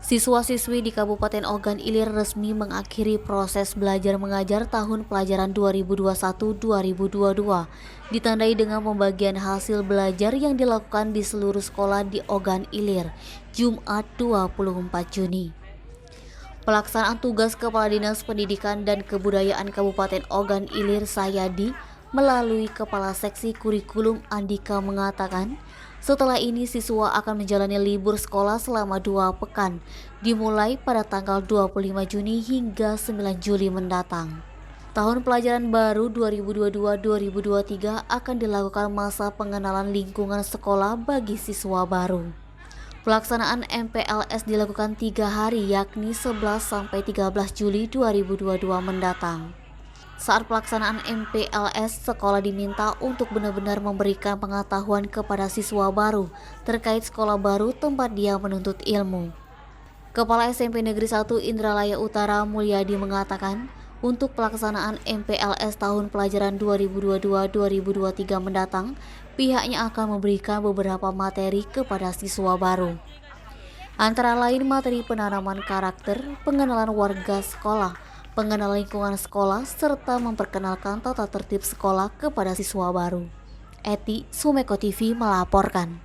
Siswa-siswi di Kabupaten Ogan Ilir resmi mengakhiri proses belajar mengajar tahun pelajaran 2021-2022, ditandai dengan pembagian hasil belajar yang dilakukan di seluruh sekolah di Ogan Ilir, Jumat 24 Juni. Pelaksanaan tugas Kepala Dinas Pendidikan dan Kebudayaan Kabupaten Ogan Ilir Sayadi melalui Kepala Seksi Kurikulum Andika mengatakan, setelah ini siswa akan menjalani libur sekolah selama 2 pekan, dimulai pada tanggal 25 Juni hingga 9 Juli mendatang. Tahun pelajaran baru 2022-2023 akan dilakukan masa pengenalan lingkungan sekolah bagi siswa baru. Pelaksanaan MPLS dilakukan 3 hari yakni 11-13 Juli 2022 mendatang. Saat pelaksanaan MPLS, sekolah diminta untuk benar-benar memberikan pengetahuan kepada siswa baru terkait sekolah baru tempat dia menuntut ilmu. Kepala SMP Negeri 1 Indralaya Utara Mulyadi mengatakan, untuk pelaksanaan MPLS tahun pelajaran 2022-2023 mendatang, pihaknya akan memberikan beberapa materi kepada siswa baru. Antara lain materi penanaman karakter, pengenalan warga sekolah, pengenalan lingkungan sekolah, serta memperkenalkan tata tertib sekolah kepada siswa baru. Eti Sumeko TV melaporkan.